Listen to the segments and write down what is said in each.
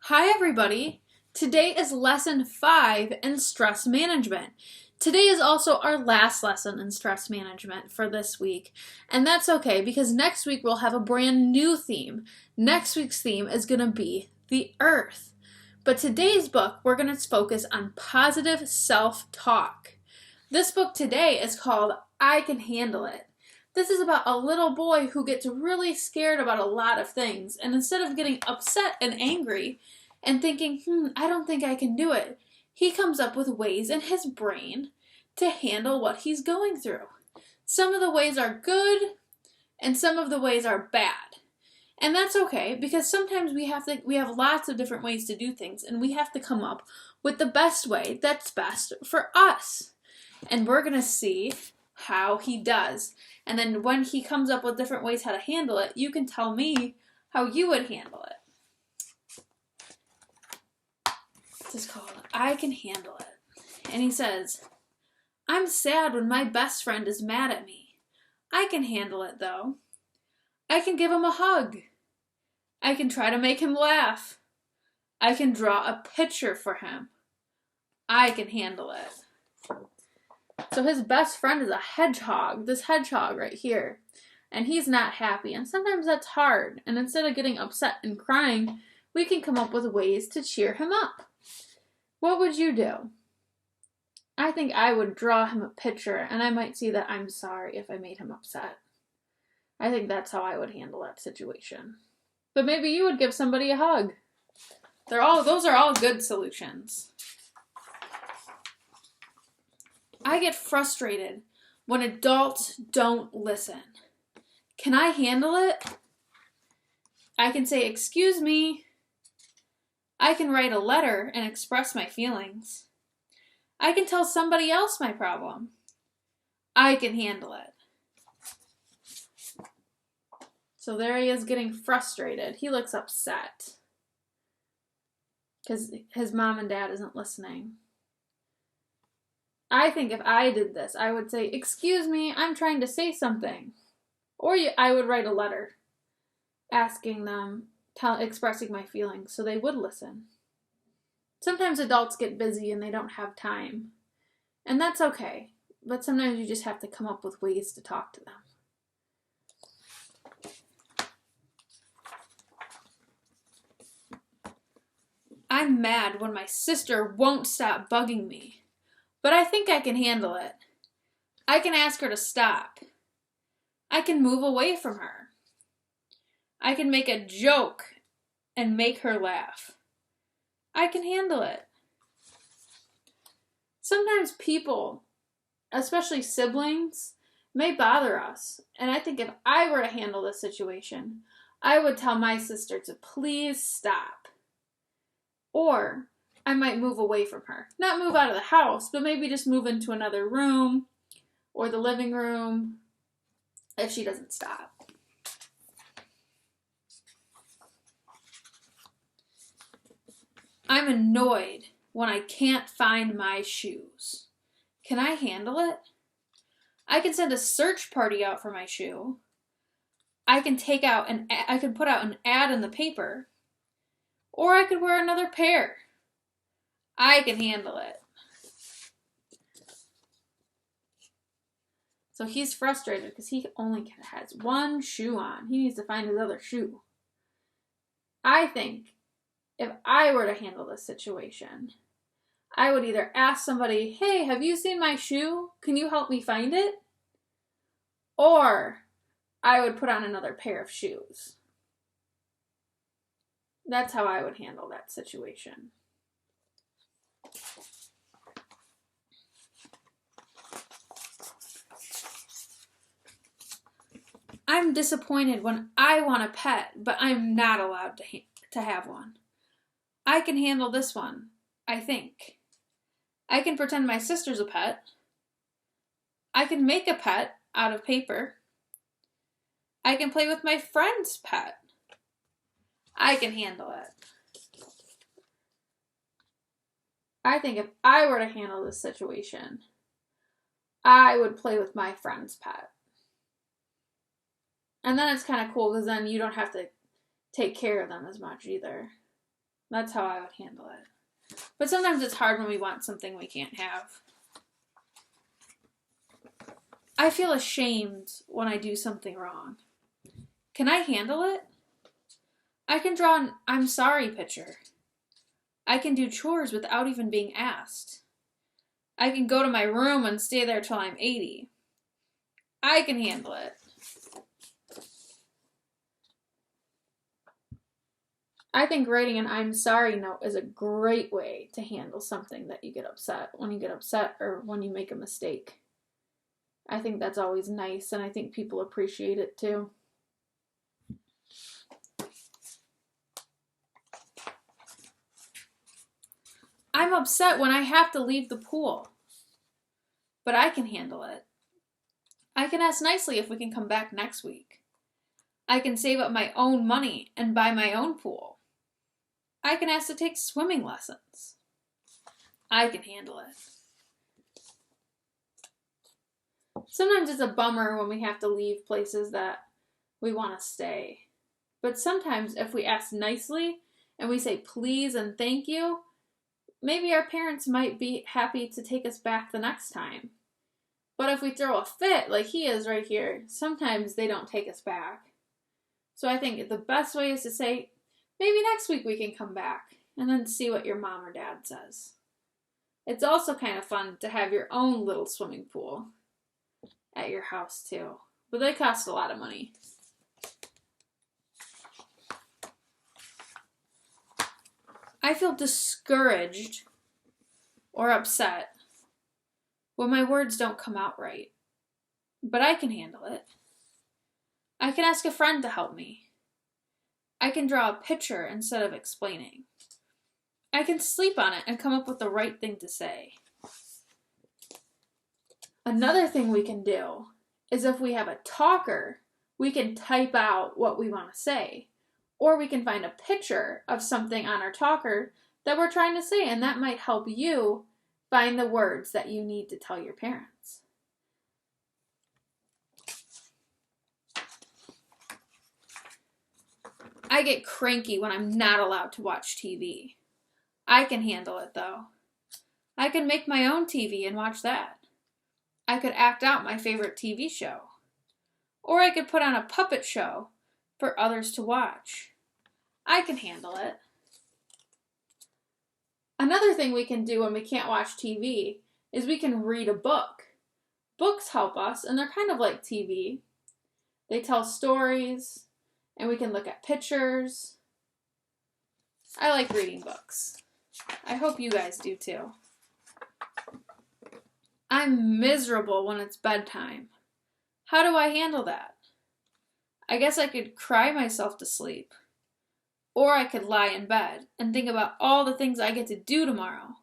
Hi, everybody. Today is lesson 5 in stress management. Today is also our last lesson in stress management for this week, and that's okay because next week we'll have a brand new theme. Next week's theme is going to be the earth. But today's book, we're going to focus on positive self-talk. This book today is called I Can Handle It. This is about a little boy who gets really scared about a lot of things, and instead of getting upset and angry and thinking, I don't think I can do it, he comes up with ways in his brain to handle what he's going through. Some of the ways are good, and some of the ways are bad. And that's okay, because sometimes we have lots of different ways to do things, and we have to come up with the best way that's best for us. And we're going to see how he does. And then when he comes up with different ways how to handle it, you can tell me how you would handle it. This is called I Can Handle It. And he says, I'm sad when my best friend is mad at me. I can handle it though. I can give him a hug. I can try to make him laugh. I can draw a picture for him. I can handle it. So his best friend is a hedgehog, this hedgehog right here. And he's not happy. And sometimes that's hard. And instead of getting upset and crying, we can come up with ways to cheer him up. What would you do? I think I would draw him a picture, and I might see that I'm sorry if I made him upset. I think that's how I would handle that situation. But maybe you would give somebody a hug. Those are all good solutions. I get frustrated when adults don't listen. Can I handle it? I can say, excuse me. I can write a letter and express my feelings. I can tell somebody else my problem. I can handle it. So there he is getting frustrated. He looks upset because his mom and dad isn't listening. I think if I did this, I would say, excuse me, I'm trying to say something. Or I would write a letter asking them, expressing my feelings so they would listen. Sometimes adults get busy and they don't have time. And that's okay. But sometimes you just have to come up with ways to talk to them. I'm mad when my sister won't stop bugging me. But I think I can handle it. I can ask her to stop. I can move away from her. I can make a joke and make her laugh. I can handle it. Sometimes people, especially siblings, may bother us. And I think if I were to handle this situation, I would tell my sister to please stop. Or I might move away from her. Not move out of the house, but maybe just move into another room or the living room if she doesn't stop. I'm annoyed when I can't find my shoes. Can I handle it? I can send a search party out for my shoe. I can put out an ad in the paper. Or I could wear another pair. I can handle it. So he's frustrated because he only has one shoe on. He needs to find his other shoe. I think if I were to handle this situation, I would either ask somebody, hey, have you seen my shoe? Can you help me find it? Or I would put on another pair of shoes. That's how I would handle that situation. I'm disappointed when I want a pet, but I'm not allowed to have one. I can handle this one, I think. I can pretend my sister's a pet. I can make a pet out of paper. I can play with my friend's pet. I can handle it. I think if I were to handle this situation, I would play with my friend's pet. And then it's kind of cool because then you don't have to take care of them as much either. That's how I would handle it. But sometimes it's hard when we want something we can't have. I feel ashamed when I do something wrong. Can I handle it? I can draw an I'm sorry picture. I can do chores without even being asked. I can go to my room and stay there till I'm 80. I can handle it. I think writing an I'm sorry note is a great way to handle something that you get upset, when you get upset or when you make a mistake. I think that's always nice, and I think people appreciate it too. I'm upset when I have to leave the pool, but I can handle it. I can ask nicely if we can come back next week. I can save up my own money and buy my own pool. I can ask to take swimming lessons. I can handle it. Sometimes it's a bummer when we have to leave places that we want to stay. But sometimes if we ask nicely and we say please and thank you, maybe our parents might be happy to take us back the next time. But if we throw a fit like he is right here, sometimes they don't take us back. So I think the best way is to say, maybe next week we can come back, and then see what your mom or dad says. It's also kind of fun to have your own little swimming pool at your house too, but they cost a lot of money. I feel discouraged or upset when my words don't come out right, but I can handle it. I can ask a friend to help me. I can draw a picture instead of explaining. I can sleep on it and come up with the right thing to say. Another thing we can do is if we have a talker, we can type out what we want to say. Or we can find a picture of something on our talker that we're trying to say, and that might help you find the words that you need to tell your parents. I get cranky when I'm not allowed to watch TV. I can handle it though. I can make my own TV and watch that. I could act out my favorite TV show. Or I could put on a puppet show for others to watch. I can handle it. Another thing we can do when we can't watch TV is we can read a book. Books help us, and they're kind of like TV. They tell stories, and we can look at pictures. I like reading books. I hope you guys do too. I'm miserable when it's bedtime. How do I handle that? I guess I could cry myself to sleep. Or I could lie in bed and think about all the things I get to do tomorrow.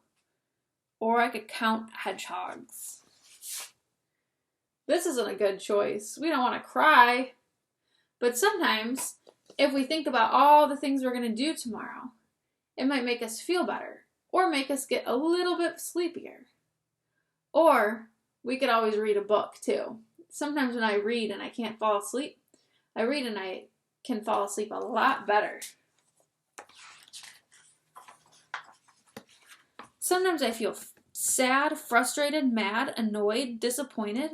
Or I could count hedgehogs. This isn't a good choice. We don't want to cry. But sometimes, if we think about all the things we're going to do tomorrow, it might make us feel better. Or make us get a little bit sleepier. Or we could always read a book too. Sometimes when I read and I can't fall asleep, I read and I can fall asleep a lot better. Sometimes I feel sad, frustrated, mad, annoyed, disappointed,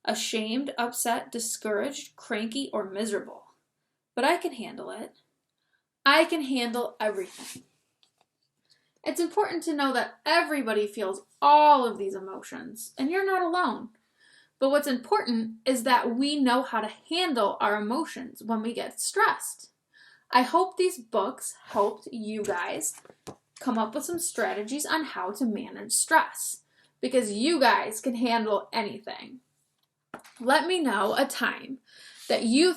ashamed, upset, discouraged, cranky, or miserable. But I can handle it. I can handle everything. It's important to know that everybody feels all of these emotions, and you're not alone. But what's important is that we know how to handle our emotions when we get stressed. I hope these books helped you guys come up with some strategies on how to manage stress, because you guys can handle anything. Let me know a time that you